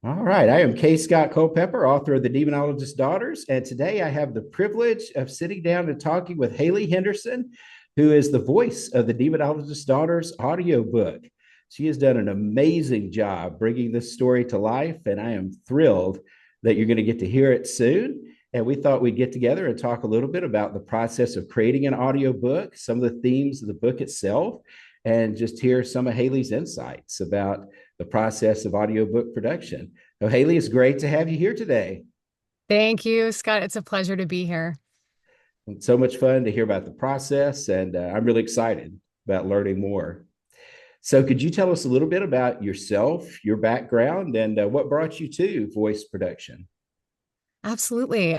All right. I am K. Scott Culpepper, author of The Demonologists Daughters. And today I have the privilege of sitting down and talking with Hayli Henderson, who is the voice of The Demonologists Daughters audiobook. She has done an amazing job bringing this story to life, and I am thrilled that you're going to get to hear it soon. And we thought we'd get together and talk a little bit about the process of creating an audiobook, some of the themes of the book itself, and just hear some of Hayli's insights about the process of audiobook production. So, Hayli, it's great to have you here today. Thank you, Scott. It's a pleasure to be here. It's so much fun to hear about the process, and I'm really excited about learning more. So, could you tell us a little bit about yourself, your background, and what brought you to voice production? Absolutely.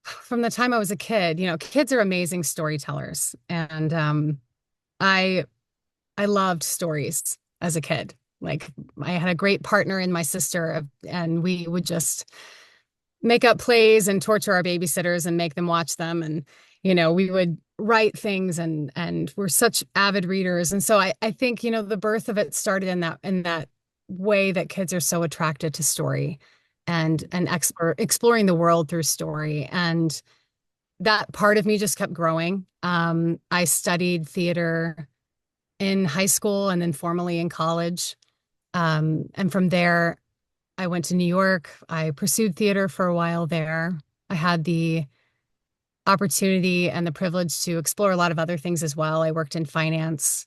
From the time I was a kid, kids are amazing storytellers, and I, I loved stories as a kid. Like I had a great partner in my sister, and we would just make up plays and torture our babysitters and make them watch them, and we would write things, and we're such avid readers, and so I think the birth of it started in that way that kids are so attracted to story and exploring the world through story. And that part of me just kept growing. I studied theater in high school and then formally in college. And from there, I went to New York. I pursued theater for a while there. I had the opportunity and the privilege to explore a lot of other things as well. I worked in finance.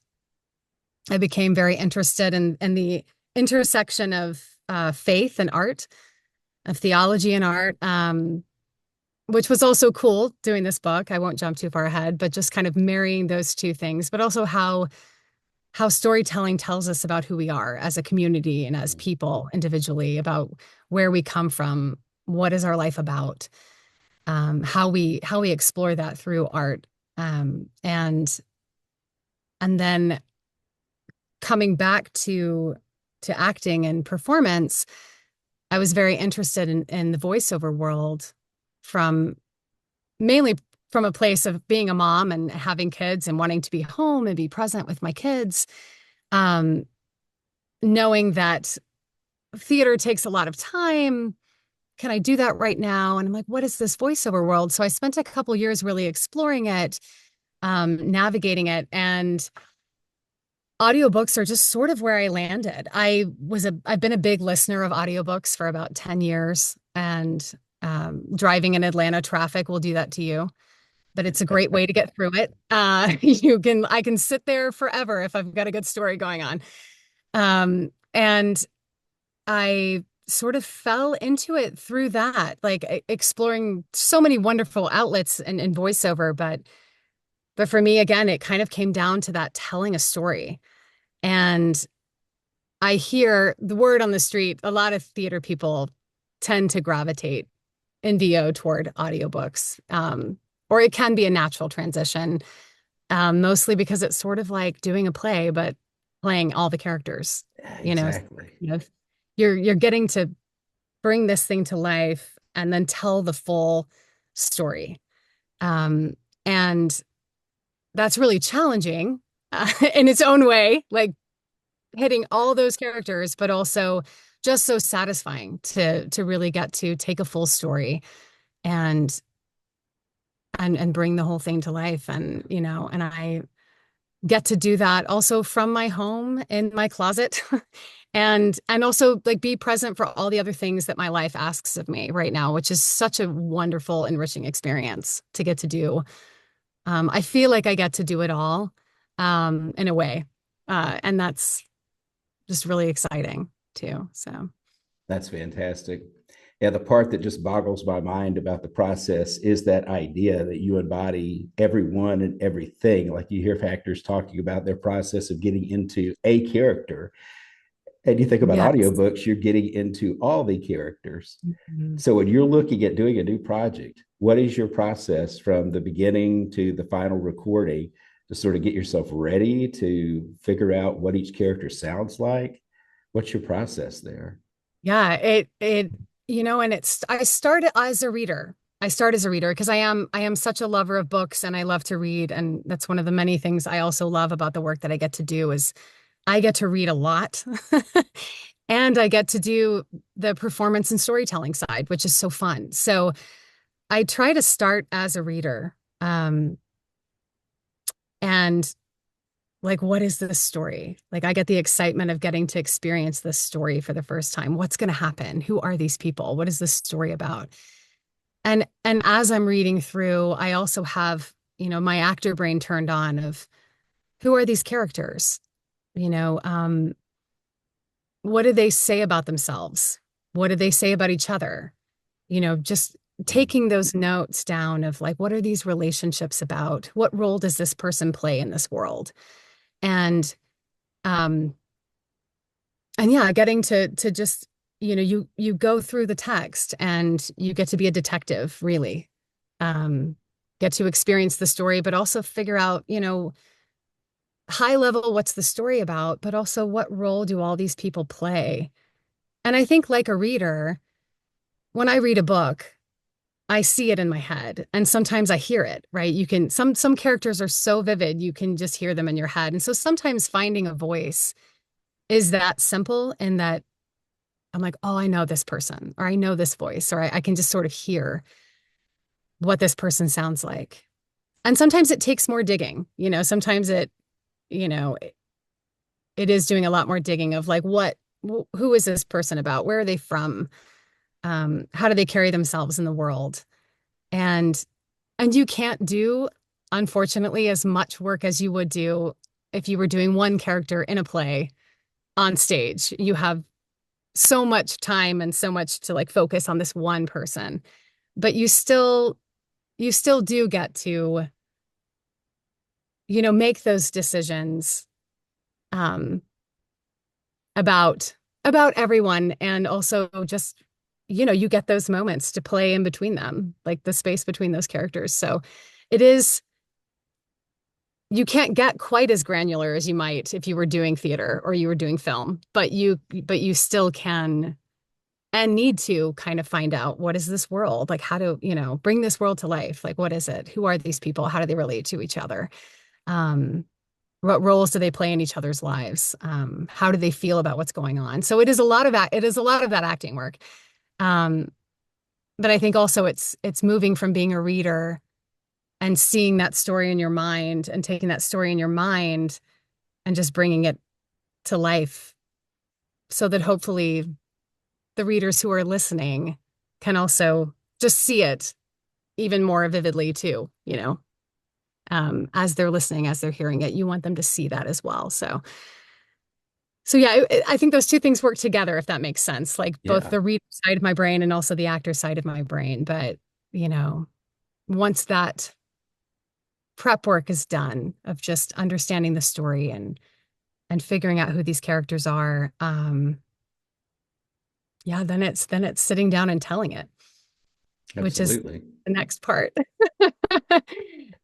I became very interested in the intersection of faith and art, of theology and art, which was also cool doing this book. I won't jump too far ahead, but just kind of marrying those two things, but also how storytelling tells us about who we are as a community and as people individually, about where we come from, what is our life about, how we explore that through art, and then coming back to acting and performance. I was very interested in the voiceover world from mainly from a place of being a mom and having kids and wanting to be home and be present with my kids, um, knowing that theater takes a lot of time. Can I do that right now? And I'm like, what is this voiceover world? So I spent a couple years really exploring it, navigating it, and audiobooks are just sort of where I landed. I've been a big listener of audiobooks for about 10 years, and driving in Atlanta traffic will do that to you, but it's a great way to get through it. I can sit there forever if I've got a good story going on. And I sort of fell into it through that, like exploring so many wonderful outlets in voiceover. But for me, again, it kind of came down to that telling a story. And I hear the word on the street, a lot of theater people tend to gravitate in VO toward audiobooks. Or it can be a natural transition, mostly because it's sort of like doing a play, but playing all the characters. You know, Exactly. you know, you're getting to bring this thing to life and then tell the full story. And that's really challenging in its own way, like hitting all those characters, but also just so satisfying to really get to take a full story and and bring the whole thing to life. And I get to do that also from my home in my closet. And also like be present for all the other things that my life asks of me right now, which is such a wonderful, enriching experience to get to do. I feel like I get to do it all, in a way. And that's just really exciting too. So That's fantastic. Yeah, the part that just boggles my mind about the process is that idea that you embody everyone and everything. Like you hear actors talking about their process of getting into a character. And you think about yes. audiobooks, you're getting into all the characters. Mhm. So when you're looking at doing a new project, what is your process from the beginning to the final recording to sort of get yourself ready to figure out what each character sounds like? What's your process there? Yeah, and I started as a reader. I start as a reader because I am such a lover of books and I love to read. And that's one of the many things I also love about the work that I get to do is I get to read a lot. And I get to do the performance and storytelling side, which is so fun. So I try to start as a reader. And like, what is this story? Like, I get the excitement of getting to experience this story for the first time. What's going to happen? Who are these people? What is this story about? And as I'm reading through, I also have, my actor brain turned on of who are these characters? You know, what do they say about themselves? What do they say about each other? Just taking those notes down of like, what are these relationships about? What role does this person play in this world? And um and yeah, getting to just, you go through the text and you get to be a detective, really. Um, get to experience the story, but also figure out, high level, what's the story about, but also what role do all these people play? And I think like a reader, when I read a book, I see it in my head and sometimes I hear it, right? You can some characters are so vivid, you can just hear them in your head. And so sometimes finding a voice is that simple in that I'm like, oh, I know this person, or I know this voice, or I can just sort of hear what this person sounds like. And sometimes it takes more digging, sometimes you know, it, it is doing a lot more digging of like, who is this person about? Where are they from? How do they carry themselves in the world? And you can't do, unfortunately, as much work as you would do if you were doing one character in a play on stage. You have so much time and so much to like focus on this one person, but you still do get to, make those decisions um about everyone, and also just, you get those moments to play in between them, like the space between those characters. So it is, you can't get quite as granular as you might if you were doing theater or you were doing film, but you still can and need to kind of find out, what is this world? Like, how to, bring this world to life? Like, what is it? Who are these people? How do they relate to each other? Um, what roles do they play in each other's lives? How do they feel about what's going on? So it is a lot of that. It is a lot of that acting work. Um, but I think also it's moving from being a reader and seeing that story in your mind and taking that story in your mind and just bringing it to life, so that hopefully the readers who are listening can also just see it even more vividly too, as they're listening, as they're hearing it. You want them to see that as well. So yeah, I think those two things work together, if that makes sense. Like both Yeah, the reader side of my brain and also the actor side of my brain. But, you know, once that prep work is done of just understanding the story and figuring out who these characters are, yeah, then it's sitting down and telling it, which is absolutely. the next part.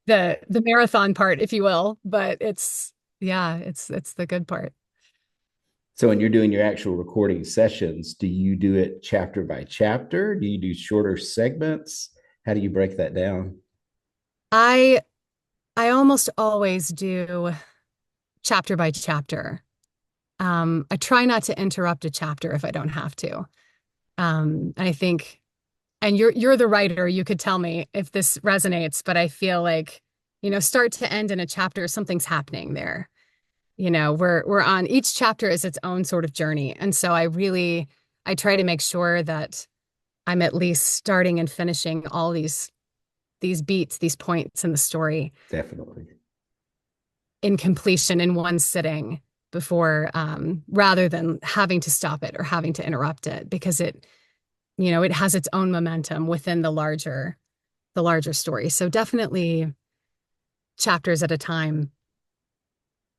The marathon part, if you will, but it's the good part. So when you're doing your actual recording sessions, do you do it chapter by chapter? Do you do shorter segments? How do you break that down? I I almost always do chapter by chapter. I try not to interrupt a chapter if I don't have to. I think, and you're the writer, you could tell me if this resonates, but I feel like, start to end in a chapter, something's happening there. We're on, each chapter is its own sort of journey. And so I try to make sure that I'm at least starting and finishing all these beats, these points in the story Definitely. in completion in one sitting before, rather than having to stop it or having to interrupt it, because it has its own momentum within the larger story. So definitely chapters at a time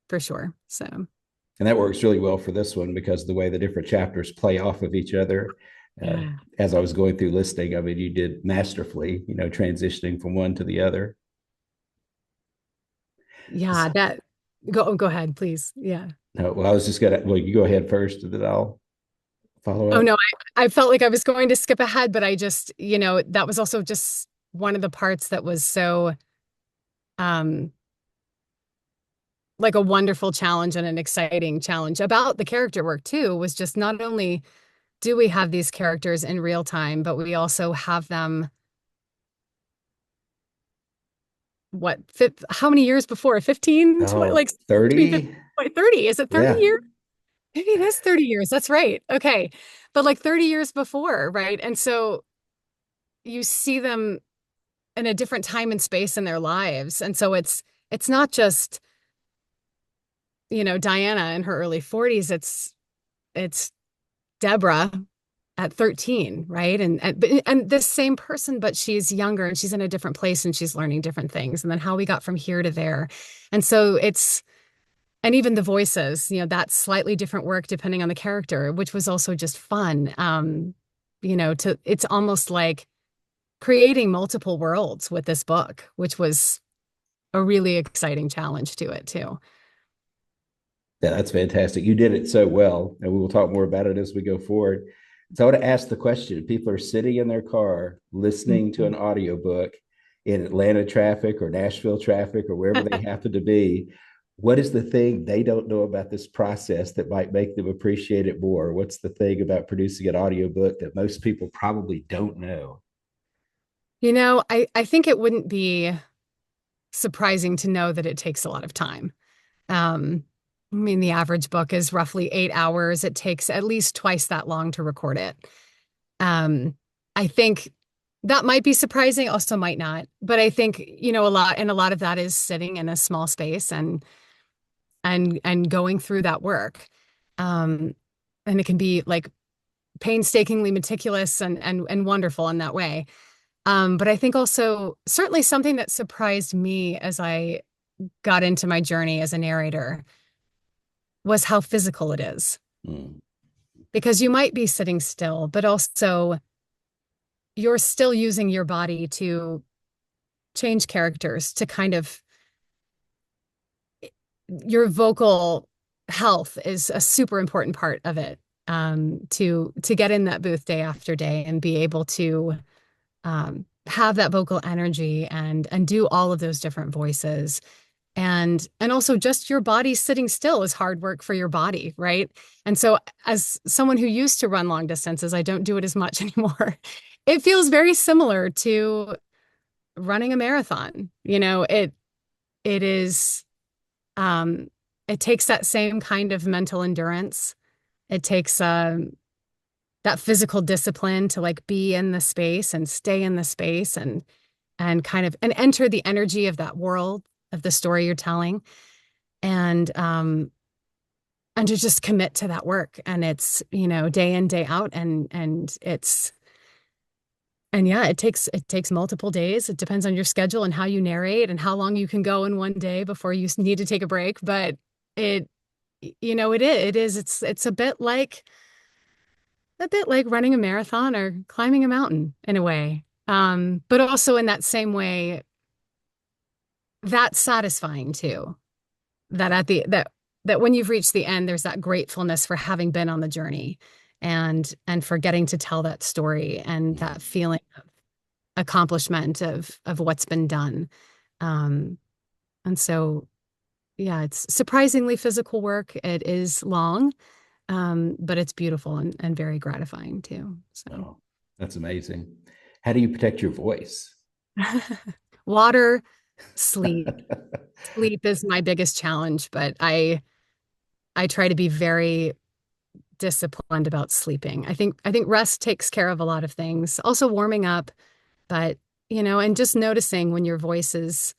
for sure. So And that works really well for this one because the way the different chapters play off of each other. Uh, yeah, as I was going through listening, I mean, you did masterfully, transitioning from one to the other. yeah, that go ahead, please. Yeah. No, well, I was just gonna. Well, you go ahead first, and then I'll follow Oh up. no, I felt like I was going to skip ahead, but I just, that was also just one of the parts that was so, um, like a wonderful challenge and an exciting challenge about the character work too, was just not only do we have these characters in real time, but we also have them how many years before? 15, 20, Oh, like between 50, 30. 30. Is it 30 Yeah. years? Maybe it is 30 years. That's right. Okay. But like 30 years before, right? And so you see them in a different time and space in their lives. And so it's not just, Diana in her early 40s. It's Deborah at 13, right? And this same person, but she's younger and she's in a different place and she's learning different things. And then how we got from here to there. And so and even the voices, that's slightly different work depending on the character, which was also just fun. It's almost like creating multiple worlds with this book, which was a really exciting challenge to it too. Yeah, that's fantastic. You did it so well, and we will talk more about it as we go forward. So I want to ask the question. People are sitting in their car listening to Mhm. an audiobook in Atlanta traffic or Nashville traffic or wherever they happen to be. What is the thing they don't know about this process that might make them appreciate it more? What's the thing about producing an audiobook that most people probably don't know? I think it wouldn't be surprising to know that it takes a lot of time. Um, I mean, the average book is roughly 8 hours. It takes at least twice that long to record it. I think that might be surprising, also might not. But I think, a lot of that is sitting in a small space and going through that work. Um, and it can be like painstakingly meticulous and wonderful in that way. But I think also certainly something that surprised me as I got into my journey as a narrator was how physical it is. Mm. Because you might be sitting still, but also you're still using your body to change characters, to kind of your vocal health is a super important part of it. To get in that booth day after day and be able to have that vocal energy and do all of those different voices. And also just your body sitting still is hard work for your body, right? And so as someone who used to run long distances, I don't do it as much anymore. It feels very similar to running a marathon. It is um it takes that same kind of mental endurance. It takes that physical discipline to like be in the space and stay in the space and kind of and enter the energy of that world of the story you're telling. And to just commit to that work. And it's, day in, day out. And yeah, it takes multiple days. It depends on your schedule and how you narrate and how long you can go in one day before you need to take a break. But it, it's a bit like running a marathon or climbing a mountain in a way. But also in that same way, that's satisfying too. That at the that when you've reached the end, there's that gratefulness for having been on the journey and for getting to tell that story and that feeling of accomplishment of what's been done. Um, and so yeah, it's surprisingly physical work. It is long, but it's beautiful and very gratifying too. So Oh, that's amazing. How do you protect your voice? water, sleep. Sleep is my biggest challenge, but I try to be very disciplined about sleeping. I think rest takes care of a lot of things. Also warming up, but and just noticing when your voice is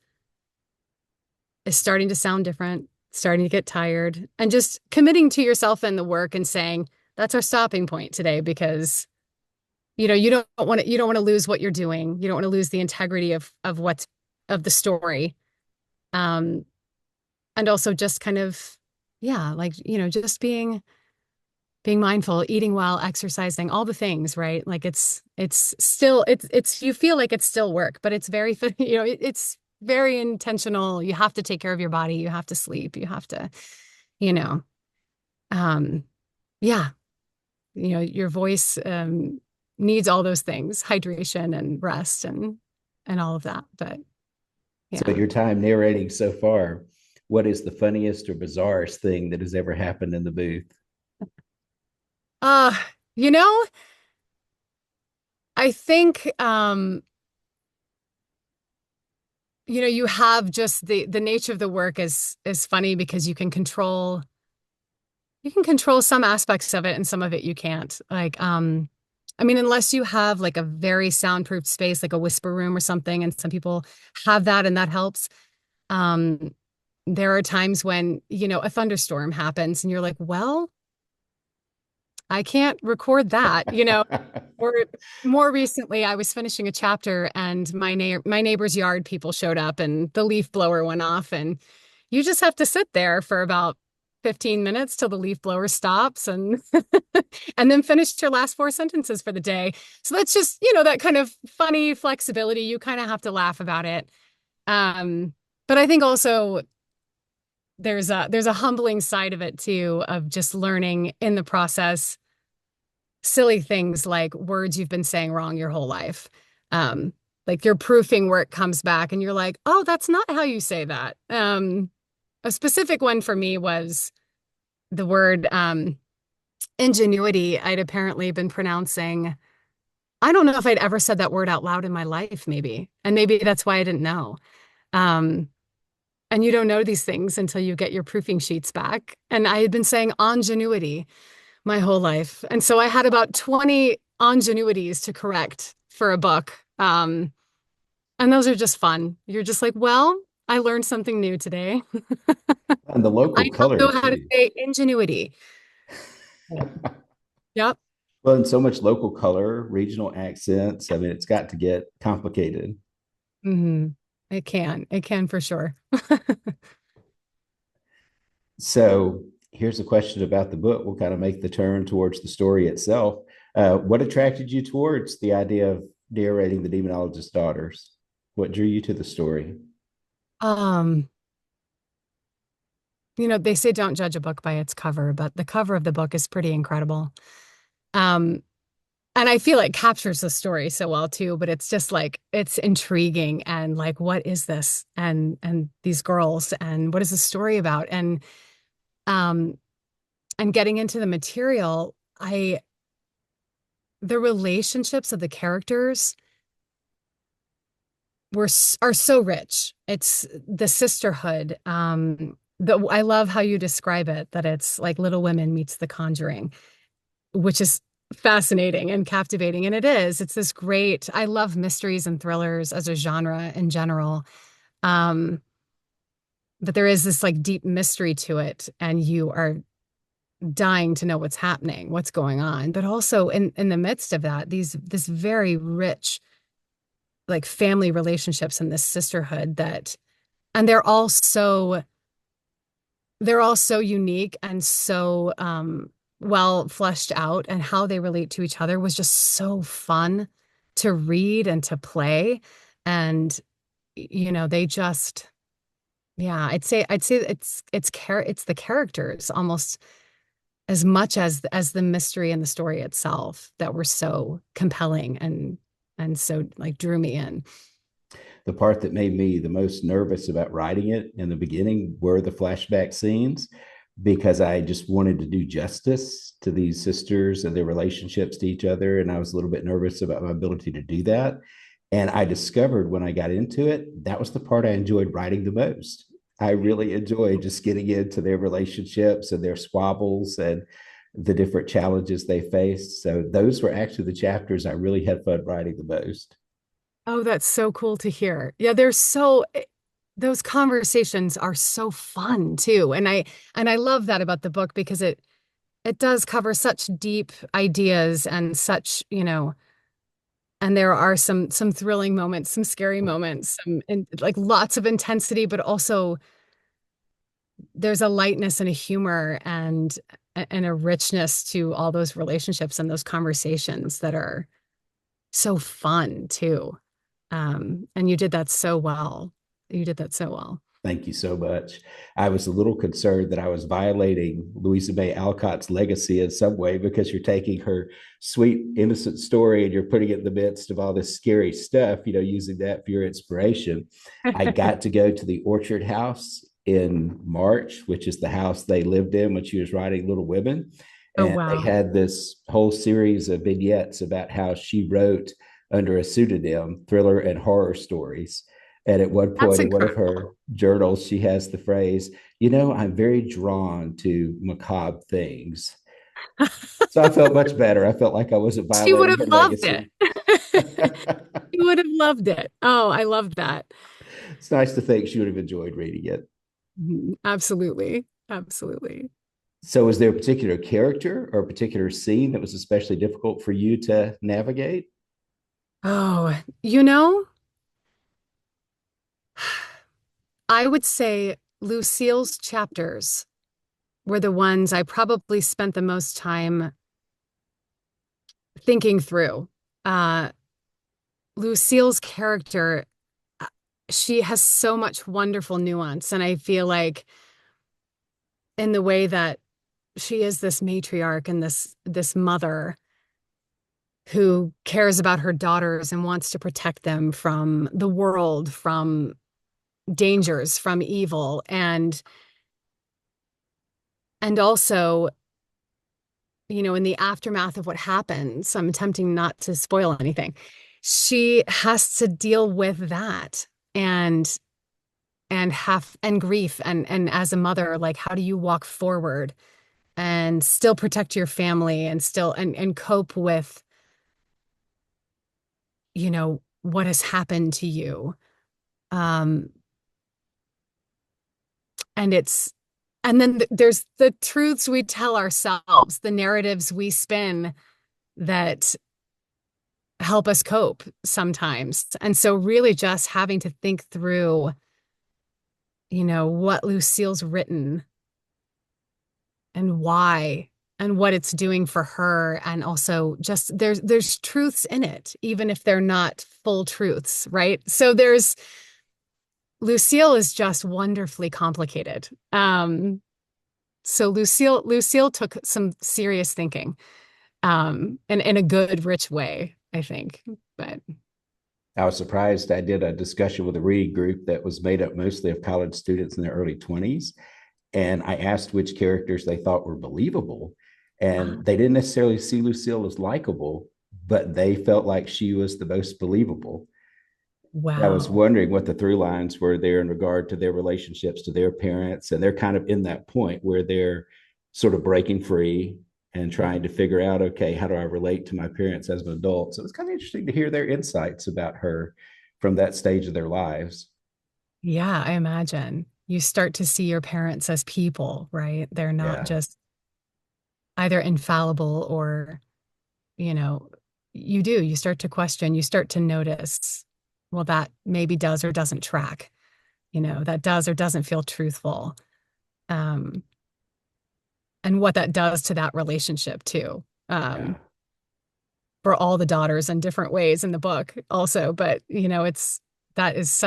starting to sound different, starting to get tired, and just committing to yourself and the work and saying, that's our stopping point today because you don't want to lose what you're doing. You don't want to lose the integrity of what's of the story. Um and also just kind of yeah, like just being mindful, eating well, exercising, all the things, right? Like it's still it's you feel like it's still work, but it's very it's very intentional. You have to take care of your body, you have to sleep, you have to, you know, um yeah, your voice needs all those things, hydration and rest and all of that. But So, in yeah. your time narrating so far, what is the funniest or bizarrest thing that has ever happened in the booth? Uh, you know, I think you have just the nature of the work is funny because you can control some aspects of it and some of it you can't. Like, I mean, unless you have like a very soundproof space, like a whisper room or something, and some people have that and that helps. Um, there are times when, a thunderstorm happens and you're like, well, I can't record that. Or more recently, I was finishing a chapter and my neighbor's yard people showed up and the leaf blower went off and you just have to sit there for about 15 minutes till the leaf blower stops and and then finish your last four sentences for the day. So that's just, that kind of funny flexibility. You kind of have to laugh about it. But I think also there's a humbling side of it too, of just learning in the process silly things like words you've been saying wrong your whole life. Um, like your proofing work comes back and you're like, oh, that's not how you say that. A specific one for me was the word ingenuity. I'd apparently been pronouncing. I don't know if I'd ever said that word out loud in my life, maybe. And maybe that's why I didn't know. Um, and you don't know these things until you get your proofing sheets back. And I had been saying ingenuity my whole life. And so I had about 20 ingenuities to correct for a book. And those are just fun. You're just like, well, I learned something new today. And the I local now color know how to too. say ingenuity. Yep. Well, and so much local color, regional accents. I mean, it's got to get complicated. hmm It can. It can for sure. So here's a question about the book. We'll kind of make the turn towards the story itself. What attracted you towards the idea of narrating the Demonologist's Daughters? What drew you to the story? Um, they say don't judge a book by its cover, but the cover of the book is pretty incredible. Um, and I feel it captures the story so well too, but it's just like it's intriguing and like what is this? And these girls and what is the story about? Um and getting into the material, the relationships of the characters are so rich. It's the sisterhood. I love how you describe it, that it's like Little Women meets The Conjuring, which is fascinating and captivating. And it is. It's this great. I love mysteries and thrillers as a genre in general. Um, but there is this like deep mystery to it, and you are dying to know what's happening, what's going on. But also in the midst of that, this very rich like family relationships and this sisterhood and they're all so unique and so well fleshed out, and how they relate to each other was just so fun to read and to play. And they just, yeah, I'd say it's the characters almost as much as the mystery and the story itself that were so compelling and so like drew me in. The part that made me the most nervous about writing it in the beginning were the flashback scenes, because I just wanted to do justice to these sisters and their relationships to each other. And I was a little bit nervous about my ability to do that. And I discovered when I got into it, that was the part I enjoyed writing the most. I really enjoyed just getting into their relationships and their squabbles and the different challenges they faced. So those were actually the chapters I really had fun writing the most. Oh, that's so cool to hear. Yeah, those conversations are so fun too. And I love that about the book because it does cover such deep ideas and such, and there are some thrilling moments, some scary moments, and like lots of intensity, but also there's a lightness and a humor and a richness to all those relationships and those conversations that are so fun too. And you did that so well. You did that so well. Thank you so much. I was a little concerned that I was violating Louisa May Alcott's legacy in some way, because you're taking her sweet, innocent story and you're putting it in the midst of all this scary stuff, using that for your inspiration. I got to go to the Orchard House in March, which is the house they lived in when she was writing Little Women. Oh, And they wow. had this whole series of vignettes about how she wrote under a pseudonym thriller and horror stories. And at one That's point in one of her incredible. journals, she has the phrase, you know, I'm very drawn to macabre things. So I felt much better. I felt like I wasn't She would violating have her loved it. legacy. She would have loved it. Oh, I love that. It's nice to think she would have enjoyed reading it. Mhm. Absolutely. Absolutely. So, was there a particular character or a particular scene that was especially difficult for you to navigate? Oh, you know, I would say Lucille's chapters were the ones I probably spent the most time thinking through. Uh, Lucille's character, uh, she has so much wonderful nuance, and I feel like in the way that she is this matriarch and this mother who cares about her daughters and wants to protect them from the world, from dangers, from evil, and also, in the aftermath of what happens, I'm attempting not to spoil anything. She has to deal with that and and grief and as a mother, like how do you walk forward and still protect your family and still and cope with, what has happened to you. Um, and it's and then there's the truths we tell ourselves, the narratives we spin that help us cope sometimes. And so really just having to think through, what Lucille's written and why and what it's doing for her. And also just there's truths in it, even if they're not full truths, right? So there's Lucille is just wonderfully complicated. So Lucille took some serious thinking, and in a good, rich way, I think. But I was surprised. I did a discussion with a reading group that was made up mostly of college students in their early 20s. And I asked which characters they thought were believable. And they didn't necessarily see Lucille as likable, but they felt like she was the most believable. I was wow. wondering what the through lines were there in regard to their relationships to their parents. And they're kind of in that point where they're sort of breaking free and trying to figure out, okay, how do I relate to my parents as an adult? So it's kind of interesting to hear their insights about her from that stage of their lives. Yeah, I imagine you start to see your parents as people, right? They're not Yeah. just either infallible or, you know, you start to question, you start to notice, well, that maybe does or doesn't track, that does or doesn't feel truthful. Um, and what that does to that relationship too. Yeah. For all the daughters in different ways in the book also, but that is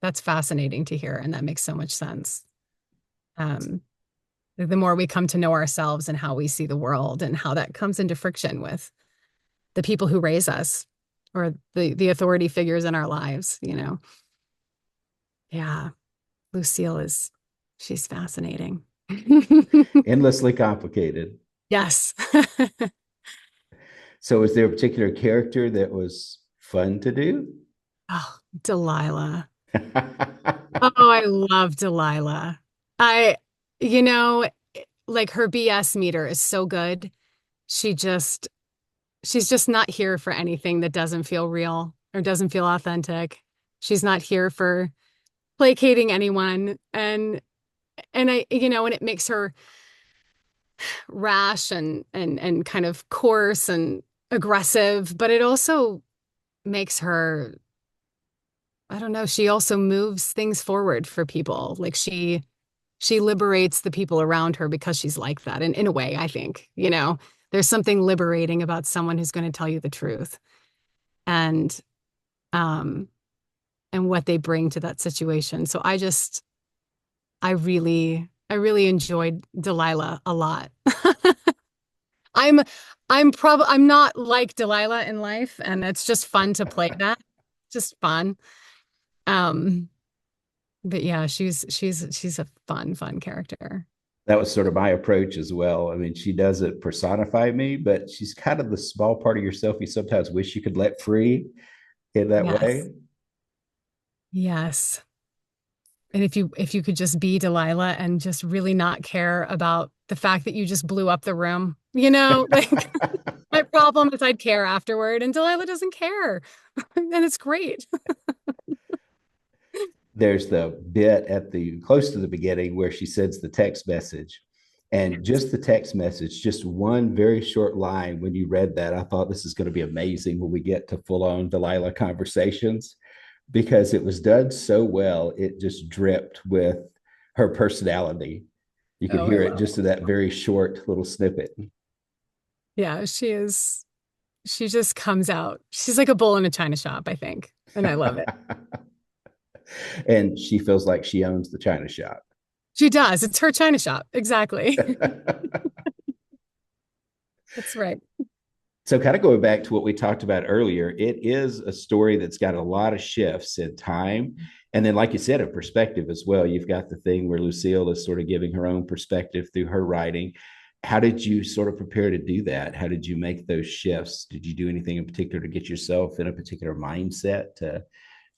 that's fascinating to hear, and that makes so much sense. Um, the more we come to know ourselves and how we see the world and how that comes into friction with the people who raise us or the authority figures in our lives. Yeah, Lucille she's fascinating. Endlessly complicated. Yes. So, is there a particular character that was fun to do? Oh, Delilah. Oh, I love Delilah. I, you know, like her BS meter is so good. She just, she's just not here for anything that doesn't feel real or doesn't feel authentic. She's not here for placating anyone. And it makes her rash and kind of coarse and aggressive, but it also makes her, I don't know, she also moves things forward for people. Like she liberates the people around her because she's like that. And in a way, I think, there's something liberating about someone who's going to tell you the truth and um and what they bring to that situation. So I really enjoyed Delilah a lot. I'm I'm not like Delilah in life, and it's just fun to play that. Just fun. Um But yeah, she's a fun character. That was sort of my approach as well. I mean, she doesn't personify me, but she's kind of the small part of yourself you sometimes wish you could let free in that Yes. way. Yes. And if you could just be Delilah and just really not care about the fact that you just blew up the room, like my problem is I'd care afterward, and Delilah doesn't care. And it's great. There's the bit at the close to the beginning where she sends the text message. And just the text message, just one very short line. When you read that, I thought this is going to be amazing when we get to full on Delilah conversations because it was done so well. It just dripped with her personality. You could Oh, I hear it love just in that very short little snippet. Yeah, she is. She just comes out. She's like a bull in a china shop, I think. And I love it. And she feels like she owns the China shop. She does. It's her china shop. Exactly. That's right. So, kind of going back to what we talked about earlier, it is a story that's got a lot of shifts in time. And then, like you said, a perspective as well. You've got the thing where Lucille is sort of giving her own perspective through her writing. How did you sort of prepare to do that? How did you make those shifts? Did you do anything in particular to get yourself in a particular mindset to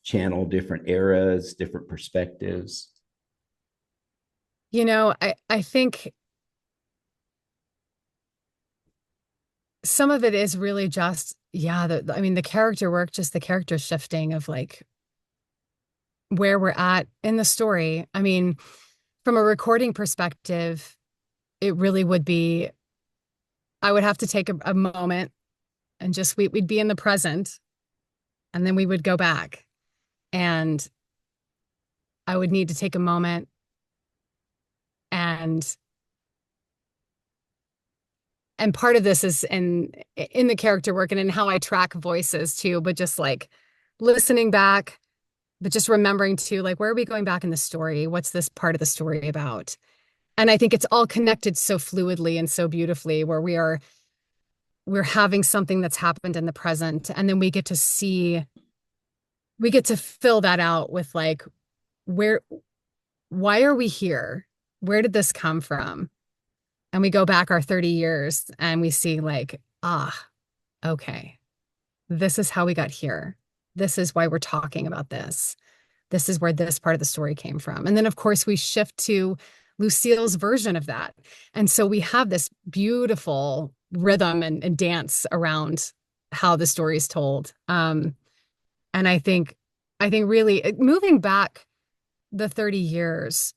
channel different eras, different perspectives? I think some of it is really just, yeah, I mean, the character work, just the character shifting of like where we're at in the story. I mean, from a recording perspective, it really would be, I would have to take a moment and just we'd be in the present and then we would go back and I would need to take a moment and part of this is in the character work and in how I track voices too, but just like listening back, but just remembering too, like where are we going back in the story? What's this part of the story about? And I think it's all connected so fluidly and so beautifully where we're having something that's happened in the present and then we get to fill that out with like where why are we here? Where did this come from? And we go back our 30 years and we see like, okay, this is how we got here. This is why we're talking about this. This is where this part of the story came from. And then, of course, we shift to Lucille's version of that. And so we have this beautiful rhythm and dance around how the story is told. And I think really moving back the 30 years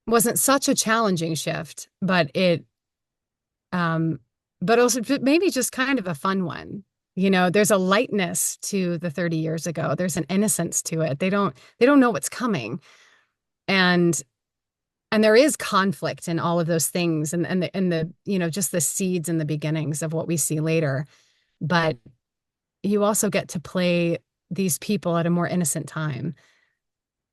wasn't such a challenging shift, but um, but also maybe just kind of a fun one. There's a lightness to the 30 years ago. There's an innocence to it. They don't know what's coming. And there is conflict in all of those things and the just the seeds and the beginnings of what we see later. But you also get to play these people at a more innocent time.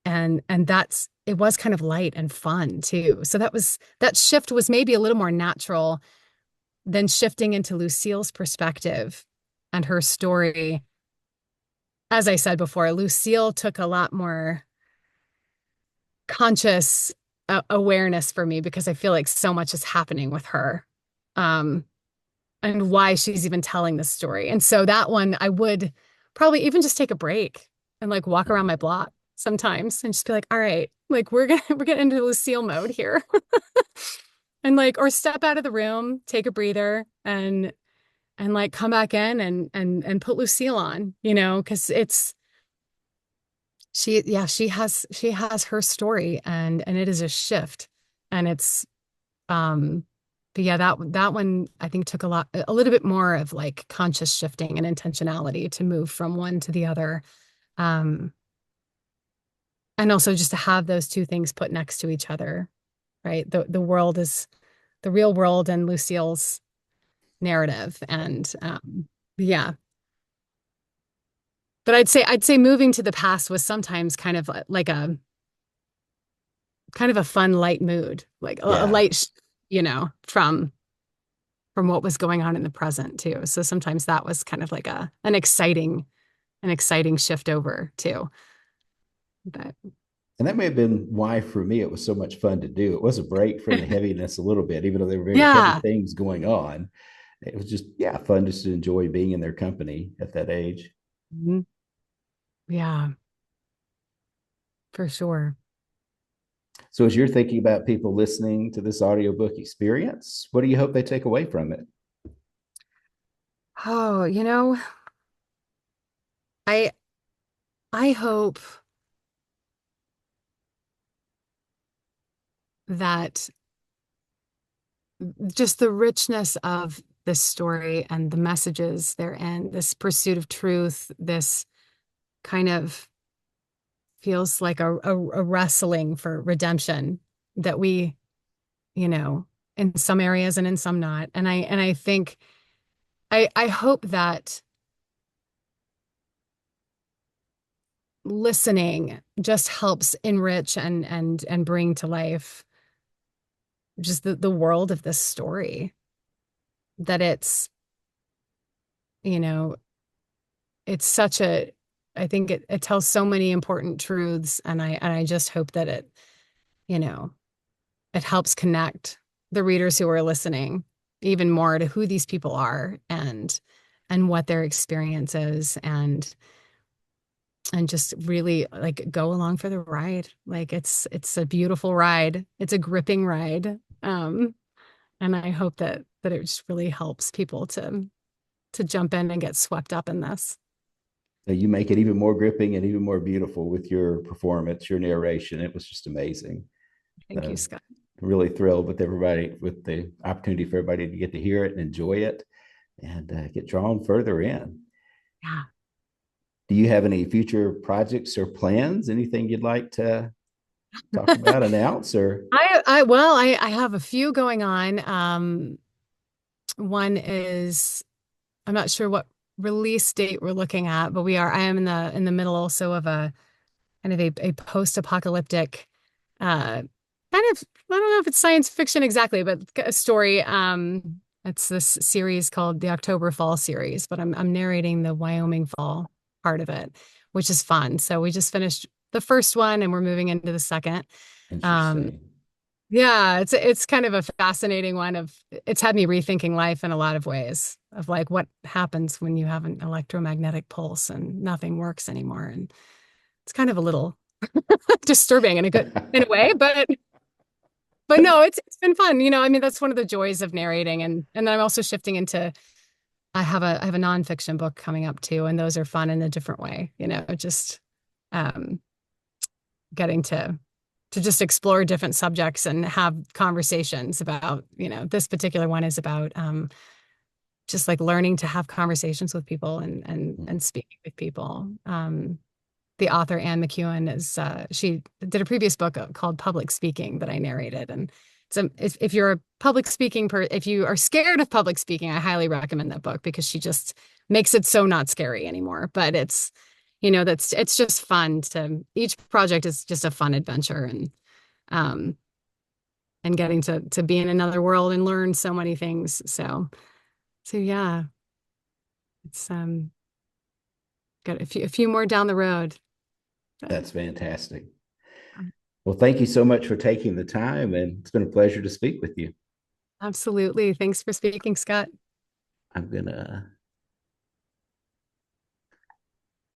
And it was kind of light and fun too. So that shift was maybe a little more natural than shifting into Lucille's perspective and her story. As I said before, Lucille took a lot more conscious awareness for me because I feel like so much is happening with her, um, and why she's even telling this story. And so that one, I would probably even just take a break and like walk around my block sometimes and just be like, all right, like we're getting into Lucille mode here. And like, or step out of the room, take a breather and like come back in and put Lucille on, because she has her story and it is a shift and it's but yeah, that one I think took a little bit more of like conscious shifting and intentionality to move from one to the other. Um, and also just to have those two things put next to each other, right? The world is the real world and Lucille's narrative. And yeah. But I'd say moving to the past was sometimes kind of like a kind of a fun light mood, like a Yeah. light, from what was going on in the present too. So sometimes that was kind of like an exciting shift over too. But And that may have been why, for me, it was so much fun to do. It was a break from the heaviness a little bit, even though there were very heavy yeah. things going on. It was just, yeah, fun just to enjoy being in their company at that age. Mhm. Yeah, for sure. So, as you're thinking about people listening to this audiobook experience, what do you hope they take away from it? Oh, I I hope that just the richness of this story and the messages therein, this pursuit of truth, this kind of feels like a wrestling for redemption that we, you know, in some areas and in some not. And I think I hope that listening just helps enrich and bring to life just the world of this story. That you know, it's such a I think it tells so many important truths, and I just hope that you know, it helps connect the readers who are listening even more to who these people are and what their experience is and just really like go along for the ride. Like it's a beautiful ride. It's a gripping ride. And I hope that it just really helps people to jump in and get swept up in this. You make it even more gripping and even more beautiful with your performance, your narration. It was just amazing. Thank you, Scott. Really thrilled with everybody, with the opportunity for everybody to get to hear it and enjoy it and get drawn further in. Yeah. Do you have any future projects or plans? Anything you'd like to talk about, announce, or? I have a few going on. One is I'm not sure what release date we're looking at, but I am in the middle also of a kind of a post-apocalyptic kind of I don't know if it's science fiction exactly, but a story. It's this series called the October Fall series, but I'm narrating the Wyoming Fall part of it, which is fun. So we just finished the first one and we're moving into the second. Um, Interesting. yeah, it's kind of a fascinating one of it's had me rethinking life in a lot of ways of like what happens when you have an electromagnetic pulse and nothing works anymore. And it's kind of a little disturbing in a way, but no, it's been fun. I mean, that's one of the joys of narrating and then I'm also shifting into I have a nonfiction book coming up too, and those are fun in a different way, just um getting to just explore different subjects and have conversations about, this particular one is about just like learning to have conversations with people and speaking with people. The author Anne McEwen she did a previous book called Public Speaking that I narrated, and so if you're a public speaking if you are scared of public speaking, I highly recommend that book because she just makes it so not scary anymore. But it's just fun to each project is just a fun adventure um and getting to be in another world and learn so many things. So yeah, it's got a few more down the road. But That's fantastic. Well, thank you so much for taking the time, and it's been a pleasure to speak with you. absolutely. Thanks for speaking, Scott. I'm going to